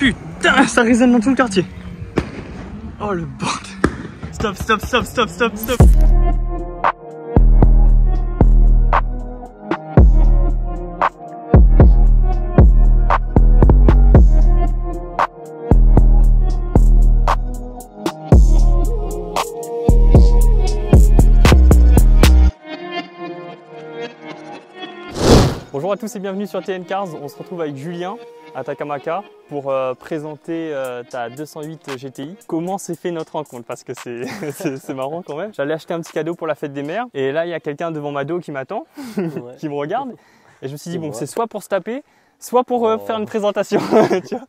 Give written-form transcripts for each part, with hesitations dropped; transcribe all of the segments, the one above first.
Putain, ça résonne dans tout le quartier. Oh le bordel. Stop, stop, stop, stop, stop, stop. Bonjour à tous et bienvenue sur TN Cars. On se retrouve avec Julien à Takamaka pour présenter ta 208 GTI. Comment s'est fait notre rencontre? Parce que c'est marrant quand même. J'allais acheter un petit cadeau pour la fête des mères et là il y a quelqu'un devant ma dos qui m'attend, qui me regarde et je me suis dit bon, c'est soit pour se taper, soit pour faire une présentation. Tu vois.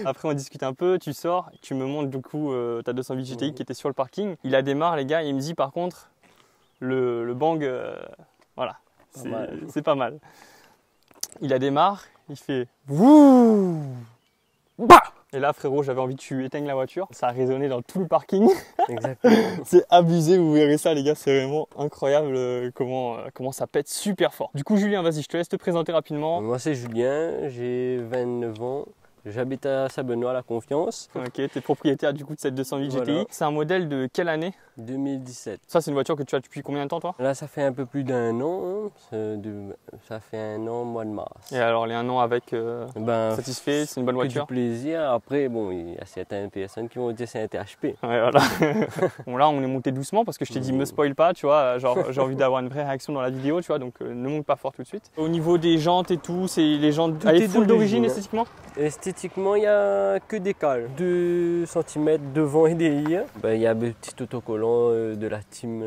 Après on discute un peu, tu sors, tu me montres du coup ta 208 GTI qui était sur le parking. Il a démarre les gars et il me dit par contre le bang, voilà, c'est pas mal. Il a démarre, il fait wouh, bah. Et là frérot, j'avais envie que tu éteignes la voiture. Ça a résonné dans tout le parking. Exactement. C'est abusé, vous verrez ça les gars, c'est vraiment incroyable comment ça pète super fort. Du coup Julien, vas-y, je te laisse te présenter rapidement. Moi c'est Julien, j'ai 29 ans. J'habite à Saint-Benoît, la Confiance. Ok, tu es propriétaire du coup de cette 208 GTI. Voilà. C'est un modèle de quelle année? 2017. Ça c'est une voiture que tu as depuis combien de temps toi? Là ça fait un peu plus d'un an, hein. Ça fait un an au mois de mars. Et alors les 1 an avec satisfait, c'est une bonne que voiture? Du plaisir. Après bon, il y a certaines personnes qui vont dire c'est un THP. Ouais voilà. Bon là on est monté doucement parce que je t'ai dit me spoil pas, tu vois, genre j'ai envie d'avoir une vraie réaction dans la vidéo, tu vois, donc ne monte pas fort tout de suite. Au niveau des jantes et tout, c'est les jantes Tout elle est est full d'origine d'origine, esthétiquement? Esthétiquement, il n'y a que des cales, 2 cm devant et derrière. Il y a le petit autocollant de la team,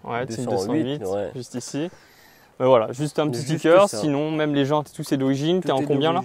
ouais, 208 ouais. juste ici. Mais voilà, juste un petit Juste sticker, ça. sinon même les jantes et tout c'est d'origine. T'es en combien là?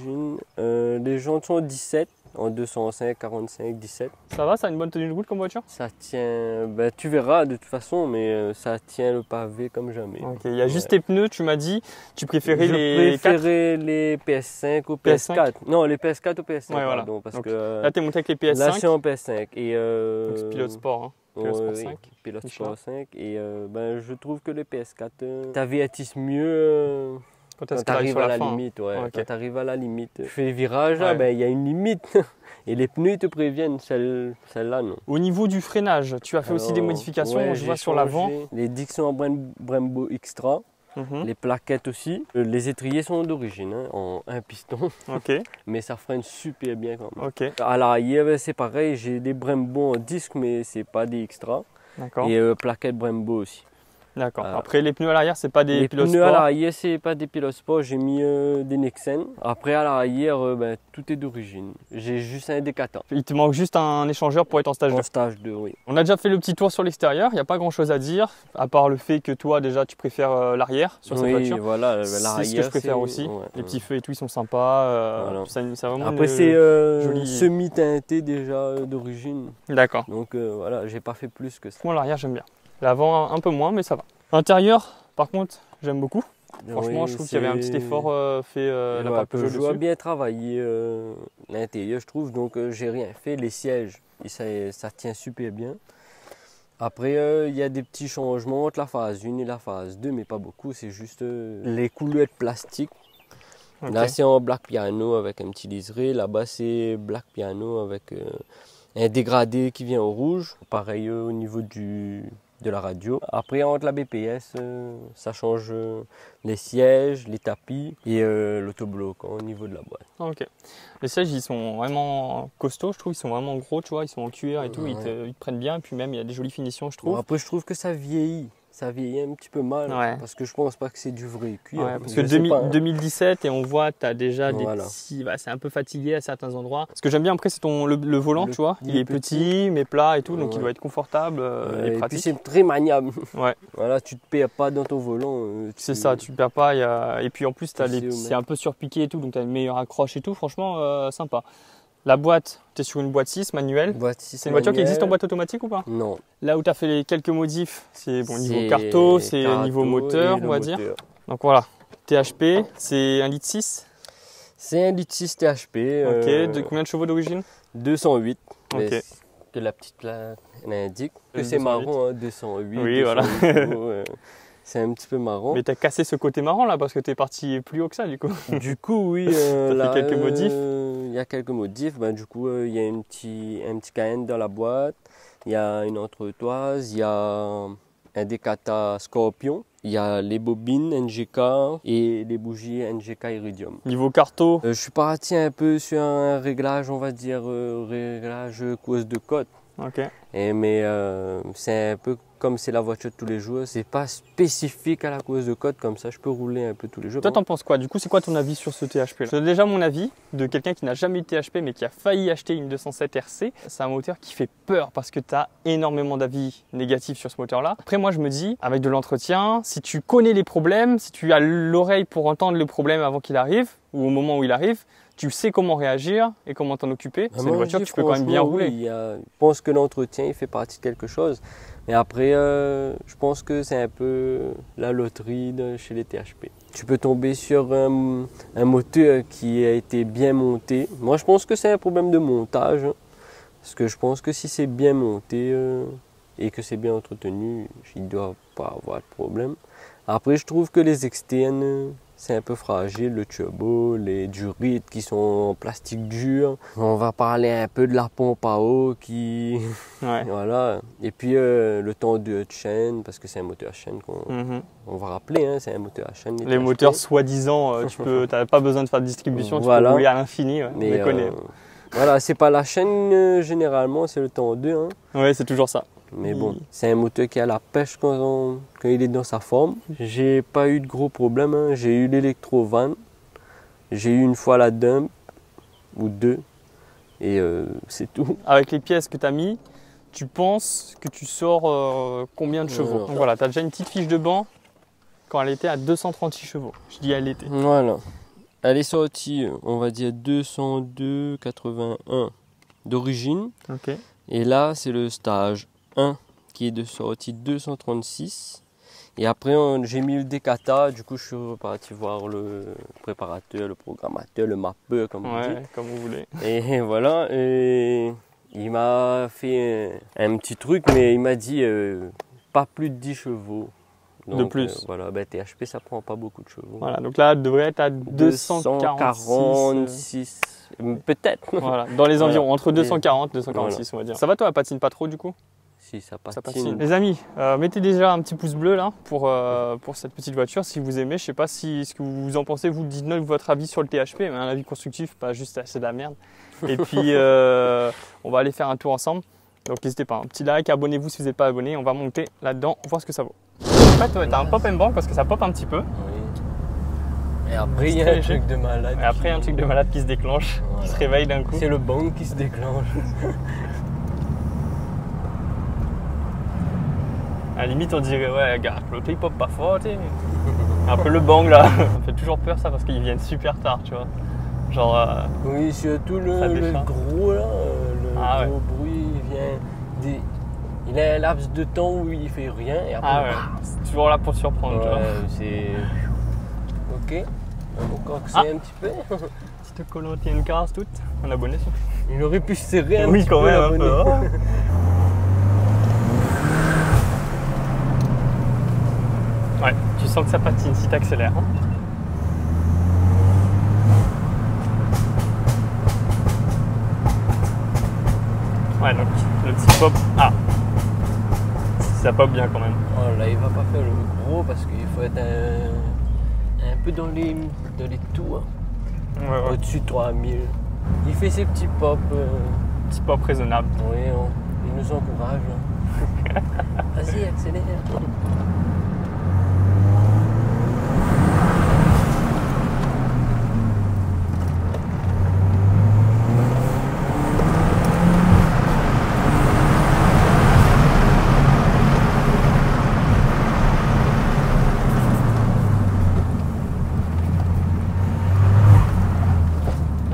Les jantes sont 17, en 205, 45, 17. Ça va, ça a une bonne tenue de route comme voiture? Ça tient, tu verras de toute façon, mais ça tient le pavé comme jamais. Ok, il y a juste tes pneus, tu m'as dit, tu préférais les PS5 au PS4. Non, les PS4 au PS5, ouais, voilà. pardon, parce donc, que là t'es monté avec les PS5. là c'est en PS5 et donc c'est pilote sport, hein. Pilote Sport 5. Pilote Sport 5 et je trouve que les PS4 t'avertissent mieux quand tu arrives à la limite. Ouais. Okay. Quand tu arrives à la limite, tu fais les virages, il y a une limite et les pneus ils te préviennent, celle-là non. Au niveau du freinage, tu as fait aussi des modifications, ouais, je vois sur l'avant. Les disques sont en Brembo Extra. Les plaquettes aussi. Les étriers sont d'origine, hein, en un piston. Okay. Mais ça freine super bien quand même. Okay. À l'arrière, c'est pareil, j'ai des Brembo en disque, mais c'est pas des extra. Et plaquettes Brembo aussi. D'accord. Après, les pneus à l'arrière, c'est pas des pilotes sport? Les pneus à l'arrière, c'est pas des pilotes sport. J'ai mis des Nexen. Après, à l'arrière, tout est d'origine. J'ai juste un Décathlon. Il te manque juste un échangeur pour être en stage 2. En stage 2, oui. On a déjà fait le petit tour sur l'extérieur. Il n'y a pas grand chose à dire, à part le fait que toi, déjà, tu préfères l'arrière sur cette voiture. Oui, voilà. L'arrière, c'est ce que je préfère aussi. Ouais, les petits feux et tout, ils sont sympas. Voilà. C'est vraiment après, c'est semi-teinté déjà d'origine. D'accord. Donc voilà, j'ai pas fait plus que ça. Moi, l'arrière, j'aime bien. L'avant, un peu moins, mais ça va. L'intérieur, par contre, j'aime beaucoup. Franchement, je trouve qu'il y avait un petit effort fait la part Peugeot dessus. Je dois bien travailler l'intérieur, je trouve, donc j'ai rien fait. Les sièges, ça tient super bien. Après, il y a des petits changements entre la phase 1 et la phase 2, mais pas beaucoup. C'est juste les coulettes plastiques. Okay. Là, c'est en black piano avec un petit liseré. Là-bas, c'est black piano avec un dégradé qui vient au rouge. Pareil au niveau de la radio. Après, entre la BPS, ça change les sièges, les tapis et l'autobloquant au niveau de la boîte. Ok. Les sièges, ils sont vraiment costauds, je trouve. Ils sont vraiment gros, tu vois. Ils sont en cuir et tout. Ils te prennent bien. Et puis même, il y a des jolies finitions, je trouve. Bon, après, je trouve que ça vieillit. Ça vieillit un petit peu mal parce que je pense pas que c'est du vrai cuir. Ouais, parce que 2017 et on voit tu as déjà des petits, c'est un peu fatigué à certains endroits. Ce que j'aime bien après c'est le volant, tu vois, il est petit mais plat et tout, donc il doit être confortable et pratique. Et puis c'est très maniable. Ouais. Voilà, tu te perds pas dans ton volant. C'est ça, tu te perds pas. Et puis en plus c'est un peu surpiqué et tout, donc tu as une meilleure accroche et tout, franchement sympa. La boîte, tu es sur une boîte 6 manuelle. C'est une voiture qui existe en boîte automatique ou pas? Non. Là où tu as fait les quelques modifs, c'est bon, niveau carto, c'est niveau moteur, on va dire. Donc voilà, THP, c'est 1,6 litre. C'est 1,6 litre THP. Ok, de combien de chevaux d'origine? 208. Ok. Que la petite plaque indique. Que c'est marron, hein, 208. Oui, 208 voilà. C'est un petit peu marrant. Mais tu as cassé ce côté marrant là parce que tu es parti plus haut que ça du coup. Du coup, oui. T'as fait quelques modifs. Il il y a quelques modifs. Ben, du coup, il y a un petit Cayenne dans la boîte. Il y a une entretoise. Il y a un Decata Scorpion. Il y a les bobines NGK et les bougies NGK Iridium. Niveau carto, Je suis parti un peu sur un réglage, on va dire, réglage cause de côte. ok. Mais c'est un peu comme c'est la voiture de tous les jours. C'est pas spécifique à la cause de côte, comme ça je peux rouler un peu tous les jours. Toi, t'en penses quoi? Du coup, c'est quoi ton avis sur ce THP là? C'est déjà mon avis de quelqu'un qui n'a jamais eu de THP mais qui a failli acheter une 207 RC. C'est un moteur qui fait peur parce que tu as énormément d'avis négatifs sur ce moteur-là. Après, moi, je me dis, avec de l'entretien, si tu connais les problèmes, si tu as l'oreille pour entendre le problème avant qu'il arrive ou au moment où il arrive, tu sais comment réagir et comment t'en occuper. C'est une voiture que tu peux quand même bien rouler. Oui, je pense que l'entretien, il fait partie de quelque chose. Mais après, je pense que c'est un peu la loterie chez les THP. Tu peux tomber sur un moteur qui a été bien monté. Moi, je pense que c'est un problème de montage. Parce que je pense que si c'est bien monté et que c'est bien entretenu, il ne doit pas avoir de problème. Après, je trouve que les externes, c'est un peu fragile, le turbo, les durites qui sont en plastique dur. On va parler un peu de la pompe à eau qui... Ouais. Voilà. Et puis le temps de chaîne, parce que c'est un moteur à chaîne qu'on va rappeler, hein, c'est un moteur à chaîne. Les moteurs soi-disant, tu n'as pas besoin de faire de distribution, Voilà. tu peux rouler à l'infini. Ouais, Mais voilà, c'est pas la chaîne généralement, c'est le temps 2. Hein. Ouais, c'est toujours ça. Mais bon, c'est un moteur qui a la pêche quand il est dans sa forme. J'ai pas eu de gros problèmes. Hein. J'ai eu l'électrovanne. J'ai eu une fois la dump, ou deux. Et c'est tout. Avec les pièces que tu as mis, tu penses que tu sors combien de chevaux? Donc voilà, tu as déjà une petite fiche de banc quand elle était à 236 chevaux. Je dis elle était. Voilà. Elle est sortie, on va dire 202,81 d'origine. Ok. Et là, c'est le stage 1 qui est de sortie 236. Et après, j'ai mis le Decata. Du coup, je suis reparti voir le préparateur, le programmateur, le mappeur, comme vous dites. Comme vous voulez. Et voilà. Et il m'a fait un petit truc, mais il m'a dit pas plus de 10 chevaux. Donc, de plus. Voilà, ben, THP, ça prend pas beaucoup de chevaux. Voilà, donc là, elle devrait être à 246. Peut-être. Voilà, dans les environs, Voilà. entre 240 et 246, on va dire. Ça va toi, elle patine pas trop du coup? Si, ça patine. Ça patine. Les amis, mettez déjà un petit pouce bleu là pour cette petite voiture si vous aimez. Je sais pas ce que vous en pensez, vous dites-nous votre avis sur le THP, mais un avis constructif, pas juste c'est de la merde. Et puis on va aller faire un tour ensemble. Donc n'hésitez pas, un petit like, abonnez-vous si vous n'êtes pas abonné, on va monter là-dedans, voir ce que ça vaut. En fait, tu as un pop and bank parce que ça pop un petit peu. Oui. Et après, il y a un truc de malade. Et après, il y a un truc de malade qui se déclenche, qui se réveille d'un coup. C'est le bang qui se déclenche. À la limite, on dirait, ouais, regarde, l'autre il pop pas fort, tu sais. Après le bang là, ça me fait toujours peur ça parce qu'ils viennent super tard, tu vois. Genre. Oui, surtout le gros là, le gros bruit, il vient. Il a un laps de temps où il fait rien et après. C'est toujours là pour surprendre, tu vois. C'est. Ok. On va coxer un petit peu. Petite collant TNK toute, un abonné ça. Il aurait pu se serrer un petit petit peu. Oui, quand même, un peu. Ouais, tu sens que ça patine si tu accélères. Hein. Ouais, donc le petit pop. Ah, ça pop bien quand même. Oh là, il va pas faire le gros parce qu'il faut être un peu dans les tours. Ouais. Au-dessus de 3000. Il fait ses petits pops. Petit pop raisonnable. Oui, il nous encourage. Vas-y, accélère.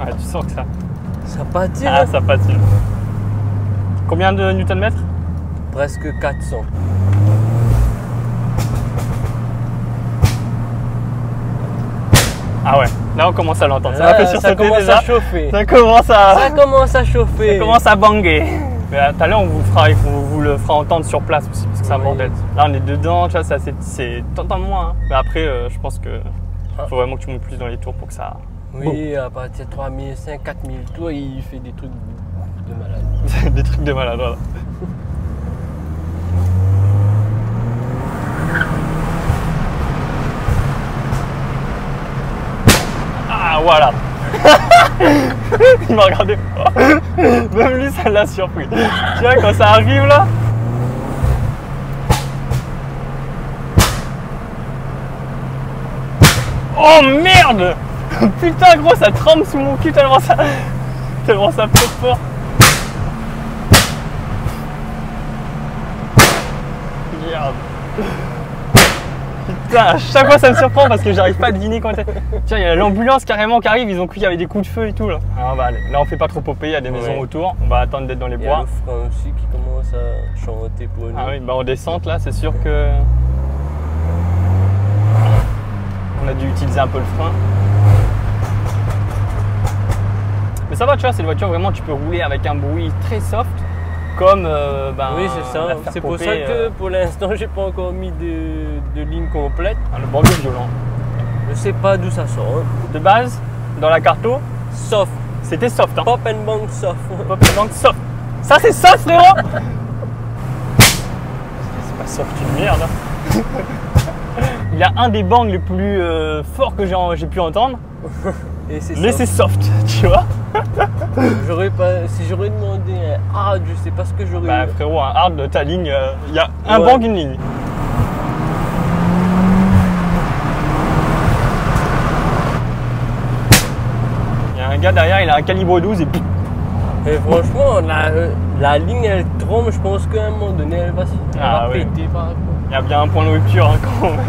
Ouais, tu sens que ça. Ça patine. Ah, ça patine. Combien de Nm? Presque 400. Ah ouais, là on commence à l'entendre. Ça Là, m'a fait sursauter commence déjà. à chauffer. Ça commence à chauffer. Ça commence à banger. Mais tout à l'heure on vous le fera entendre sur place aussi parce que c'est un bordel. Là on est dedans, tu vois, c'est t'entends moins. Hein. Mais après je pense que faut vraiment que tu montes plus dans les tours pour que ça Oui, à partir de 3500, 4000 tours, il fait des trucs de malade. Des trucs de malade, voilà. Ah, voilà. Il m'a regardé. Même lui, ça l'a surpris. Tu vois, quand ça arrive là. Oh merde! Putain, gros, ça tremble sous mon cul tellement ça fait fort. Merde. Putain, à chaque fois ça me surprend parce que j'arrive pas à deviner quand. Tiens, il y a l'ambulance carrément qui arrive, ils ont cru qu'il y avait des coups de feu et tout là. Alors, on va aller. Là, on fait pas trop popper, il y a des maisons autour. On va attendre d'être dans les Il y a bois. le frein aussi qui commence à chanter pour nous. Ah oui, bah en descente là, c'est sûr que. On a dû utiliser un peu le frein. Mais ça va, tu vois, c'est une voiture vraiment, tu peux rouler avec un bruit très soft. Comme oui, c'est ça. C'est pour ça que pour l'instant, j'ai pas encore mis de ligne complète. Ah, le bang est violent. Je sais pas d'où ça sort. Hein. De base, dans la carto, Soft. c'était soft. Hein. Pop and bang soft. Pop and bang soft. Ça, c'est soft, frérot. C'est pas soft, une merde. Hein. Il y a un des bangs les plus forts que j'ai pu entendre. Mais c'est soft, tu vois. J'aurais pas, si j'aurais demandé un hard, je sais pas ce que j'aurais. Bah frérot, un hard, ta ligne, il y a un bang, une ligne. Il y a un gars derrière, il a un calibre 12 et puis. Et franchement, la ligne elle trompe, je pense qu'à un moment donné elle va péter par rapport. Il y a bien un point de rupture hein, quand même.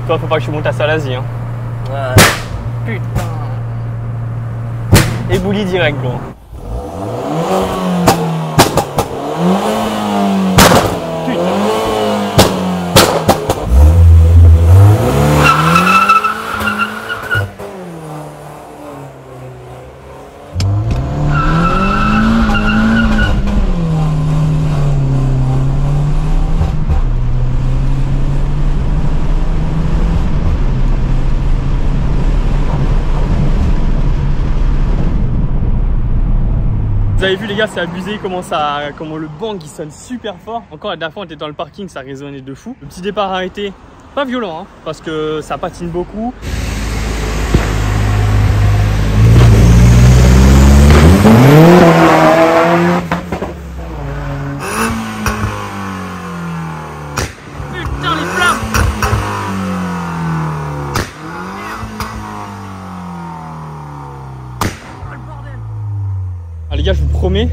Toi, faut pas que je monte à Salazie. Hein. Ouais. Putain. Éboulis direct, gros. Putain. Vous avez vu les gars, c'est abusé comment le bang il sonne super fort. Encore la dernière fois on était dans le parking, ça résonnait de fou. Le petit départ arrêté, pas violent hein, parce que ça patine beaucoup. Putain les flammes! Ah les gars, je vous promets,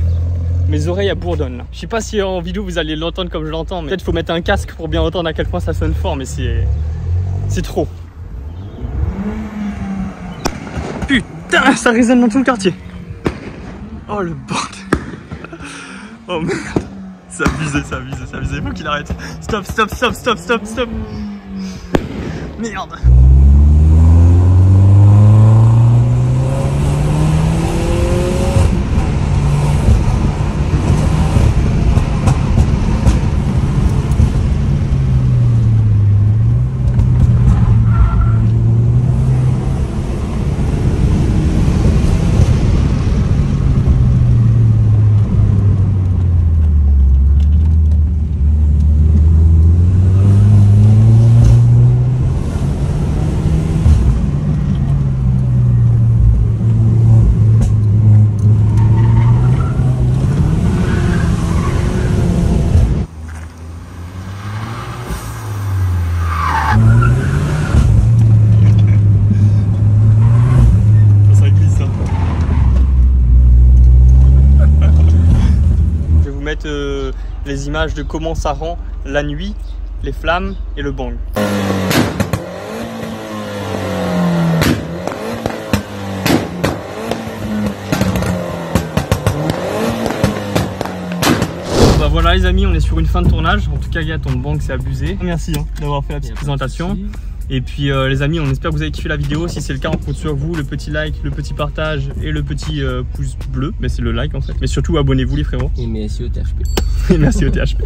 mes oreilles à bourdonnent là. Je sais pas si en vidéo vous allez l'entendre comme je l'entends, mais peut-être faut mettre un casque pour bien entendre à quel point ça sonne fort, mais c'est trop. Putain, ça résonne dans tout le quartier. Oh le bordel. Oh merde. C'est abusé, c'est abusé, c'est abusé. Il faut qu'il arrête. Stop, stop, stop, stop, stop, stop. Merde. Les images de comment ça rend la nuit, les flammes et le bang. Bah voilà les amis, on est sur une fin de tournage. En tout cas, gars, ton bang c'est abusé. Merci hein, d'avoir fait la petite présentation. Et puis les amis, on espère que vous avez kiffé la vidéo. Si c'est le cas, on compte sur vous, le petit like, le petit partage et le petit pouce bleu. Mais c'est le like en fait. Mais surtout abonnez-vous les frérots. Et merci au THP. Et merci au THP.